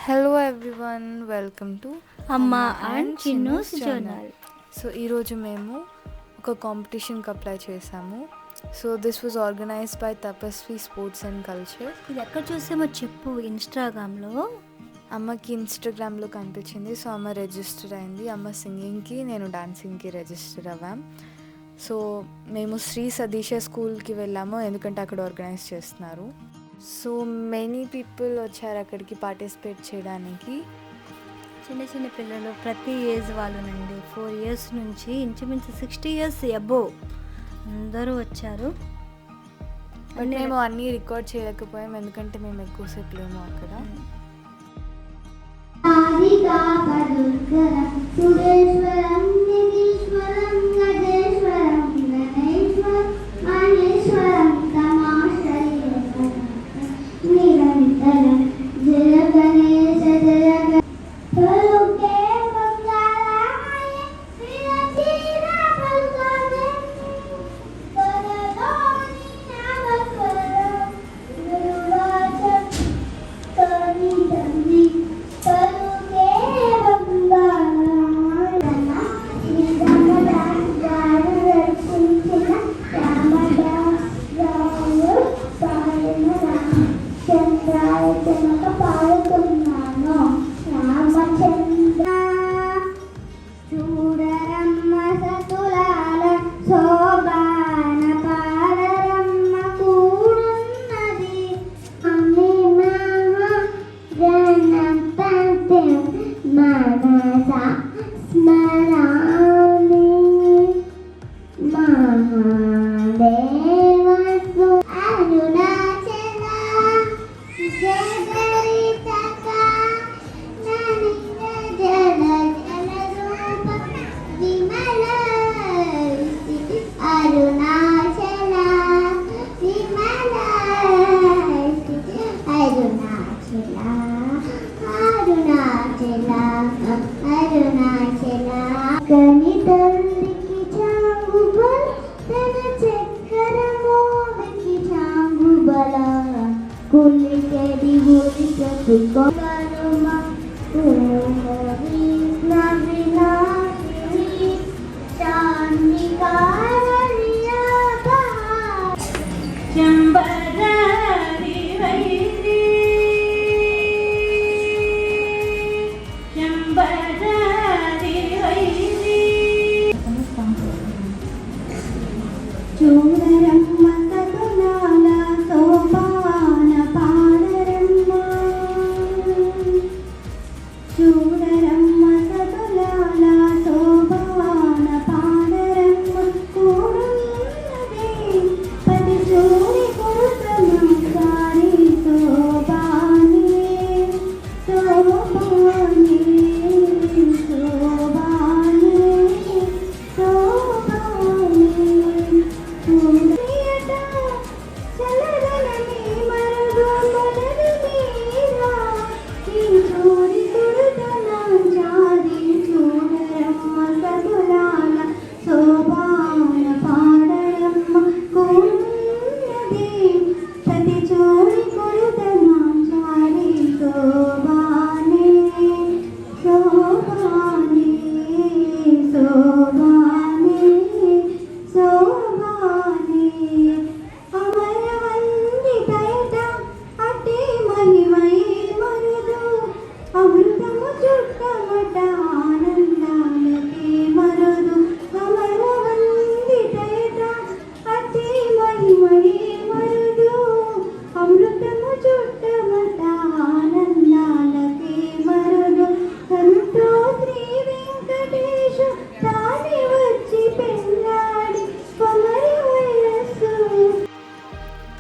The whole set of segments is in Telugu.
హలో ఎవ్రీవన్, వెల్కమ్ టు అమ్మ అండ్ చిన్నూస్ జర్నల్. సో ఈరోజు మేము ఒక కాంపిటీషన్కి అప్లై చేసాము. So this was organised by Tapasvi sports and culture. ఇది ఎక్కడ చూసామో చెప్పు. ఇన్స్టాగ్రామ్లో అమ్మకి ఇన్స్టాగ్రామ్లో కనిపించింది. సో అమ్మ రిజిస్టర్ అయింది. అమ్మ సింగింగ్కి, నేను డాన్సింగ్కి రిజిస్టర్ అవ్వాం. సో మేము శ్రీ సతీష స్కూల్కి వెళ్ళాము, ఎందుకంటే అక్కడ ఆర్గనైజ్ చేస్తున్నారు. సో మెనీ పీపుల్ వచ్చారు అక్కడికి పార్టిసిపేట్ చేయడానికి. చిన్న చిన్న పిల్లలు, ప్రతి ఏజ్ వాళ్ళనండి. 4 years నుంచి ఇంచుమించు 60 years అబోవ్ అందరూ వచ్చారు. మేము అన్నీ రికార్డ్ చేయలేకపోయాం, ఎందుకంటే మేము ఎక్కువసేపు లేము అక్కడ.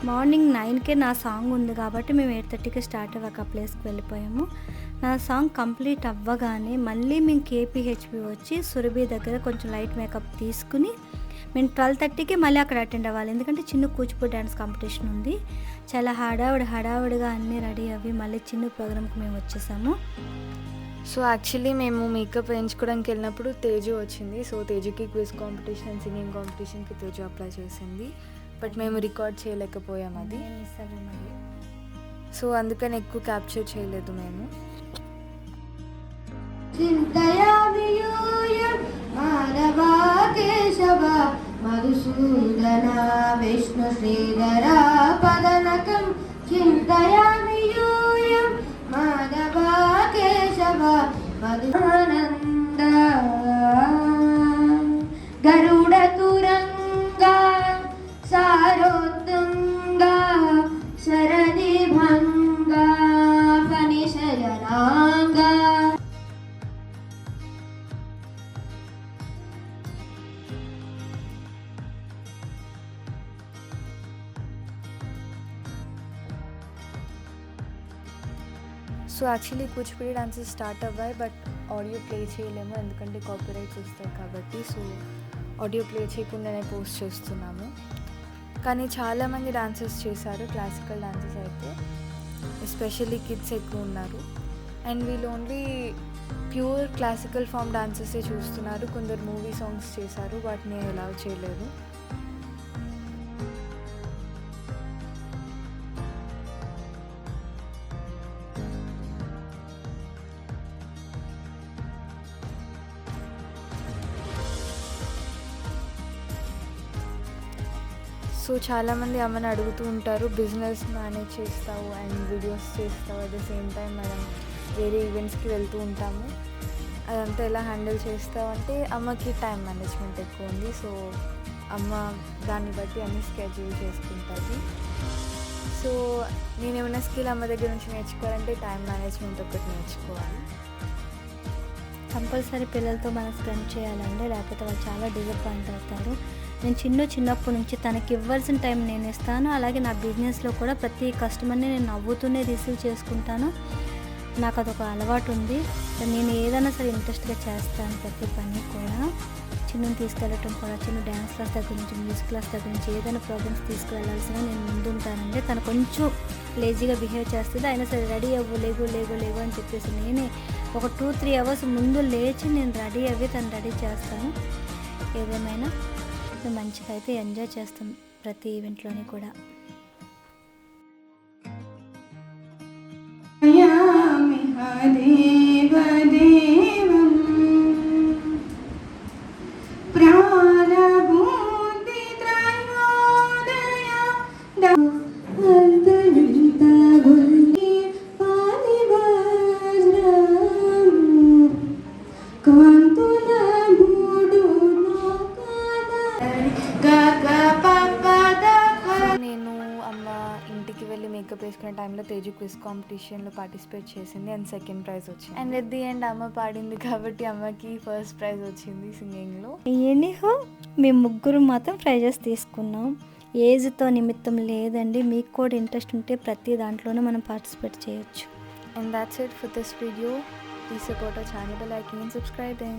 మార్నింగ్ 9కే నా సాంగ్ ఉంది కాబట్టి మేము 8:30కి స్టార్ట్ అవ్వక ప్లేస్కి వెళ్ళిపోయాము. నా సాంగ్ కంప్లీట్ అవ్వగానే మళ్ళీ మేము కేపీహెచ్పి వచ్చి సురభి దగ్గర కొంచెం లైట్ మేకప్ తీసుకుని మేము 12:30కి మళ్ళీ అక్కడ అటెండ్ అవ్వాలి, ఎందుకంటే చిన్న కూచిపూడి డ్యాన్స్ కాంపిటీషన్ ఉంది. చాలా హడావుడిగా అన్నీ రెడీ అవి మళ్ళీ చిన్న ప్రోగ్రామ్కి మేము వచ్చేసాము. సో యాక్చువల్లీ మేము మేకప్ వేయించుకోవడానికి వెళ్ళినప్పుడు తేజు వచ్చింది. సో తేజుకి క్విజ్ కాంపిటీషన్ అండ్ సింగింగ్ కాంపిటీషన్కి తేజు అప్లై చేసింది, బట్ మేము రికార్డ్ చేయలేకపోయాం అది. సో అందుకని ఎక్కువ క్యాప్చర్ చేయలేదు మేము. చింతయామి యూయం మాధవ కేశవ మధుసూదన విష్ణు శ్రీధర పదనకం చింతయామి యూయం మాధవ కేశవ మధునంద గరుడ తురంగ సారోత్తుంగ శరది భంగ ఫణిశయనాంగ. So actually Kuchipudi dances start అవ్వాయి, బట్ ఆడియో ప్లే చేయలేము ఎందుకంటే కాపీరైట్స్ వస్తాయి కాబట్టి. సో ఆడియో ప్లే చేయకుండానే పోస్ట్ చేస్తున్నాము. కానీ చాలామంది డాన్సెస్ చేశారు, క్లాసికల్ డాన్సెస్ అయితే ఎస్పెషల్లీ కిడ్స్ ఎక్కువ ఉన్నారు. అండ్ వీళ్ళు ఓన్లీ ప్యూర్ క్లాసికల్ ఫామ్ డాన్సెసే చూస్తున్నారు. కొందరు మూవీ సాంగ్స్ చేశారు, వాటిని అలౌ చేయలేదు. సో చాలామంది అమ్మని అడుగుతూ ఉంటారు, బిజినెస్ మేనేజ్ చేస్తావు అండ్ వీడియోస్ చేస్తావు, అట్ ద సేమ్ టైం మనం వేరే ఈవెంట్స్కి వెళ్తూ ఉంటాము, అదంతా ఎలా హ్యాండిల్ చేస్తావు అంటే అమ్మకి టైం మేనేజ్మెంట్ ఎక్కువ ఉంది. సో అమ్మ దాన్ని బట్టి అన్ని స్కెడ్యూల్ చేసుకుంటుంది. సో నేను ఏమైనా స్కిల్ అమ్మ దగ్గర నుంచి నేర్చుకోవాలంటే టైం మేనేజ్మెంట్ ఒకటి నేర్చుకోవాలి. కంపల్సరీ పిల్లలతో మనం స్పెండ్ చేయాలండి, లేకపోతే వాళ్ళు చాలా డిసప్పాయింట్ అవుతారు. నేను చిన్నప్పటి నుంచి తనకి ఇవ్వాల్సిన టైం నేను ఇస్తాను. అలాగే నా బిజినెస్లో కూడా ప్రతి కస్టమర్ని నేను నవ్వుతూనే రిసీవ్ చేసుకుంటాను. నాకు అదొక అలవాటు ఉంది. నేను ఏదైనా సరే ఇంట్రెస్ట్గా చేస్తాను ప్రతి పని కూడా. చిన్నని తీసుకెళ్ళటం కూడా, చిన్న డ్యాన్స్ క్లాస్ దగ్గర నుంచి, మ్యూజిక్ క్లాస్ దగ్గర నుంచి ఏదైనా ప్రోగ్రామ్స్ తీసుకువెళ్ళాల్సిన నేను ముందుంటానండి. తను కొంచెం లేజీగా బిహేవ్ చేస్తుంది, అయినా సరే రెడీ అవ్వు, లేగు లేగు లేగు అని చెప్పేసి నేనే ఒక 2-3 అవర్స్ ముందు లేచి నేను రెడీ అవ్వి తను రెడీ చేస్తాను. ఏదేమైనా మంచిగా అయితే ఎంజాయ్ చేస్తాం ప్రతి ఈవెంట్లోని కూడా. మేకప్ వేసుకునే టైంలో తేజు క్విజ్ కాంపిటీషన్లో పార్టిసిపేట్ చేసింది అండ్ సెకండ్ ప్రైజ్ వచ్చింది. అండ్ ఎట్ ది ఎండ్ అమ్మ పాడింది కాబట్టి అమ్మకి ఫస్ట్ ప్రైజ్ వచ్చింది సింగింగ్లో. ఎనీహో మేము ముగ్గురు మాత్రం ప్రైజెస్ తీసుకున్నాం. ఏజ్తో నిమిత్తం లేదండి, మీకు కూడా ఇంట్రెస్ట్ ఉంటే ప్రతి దాంట్లోనూ మనం పార్టిసిపేట్ చేయొచ్చు. And that's it for this video. Please support our channel by liking and subscribing.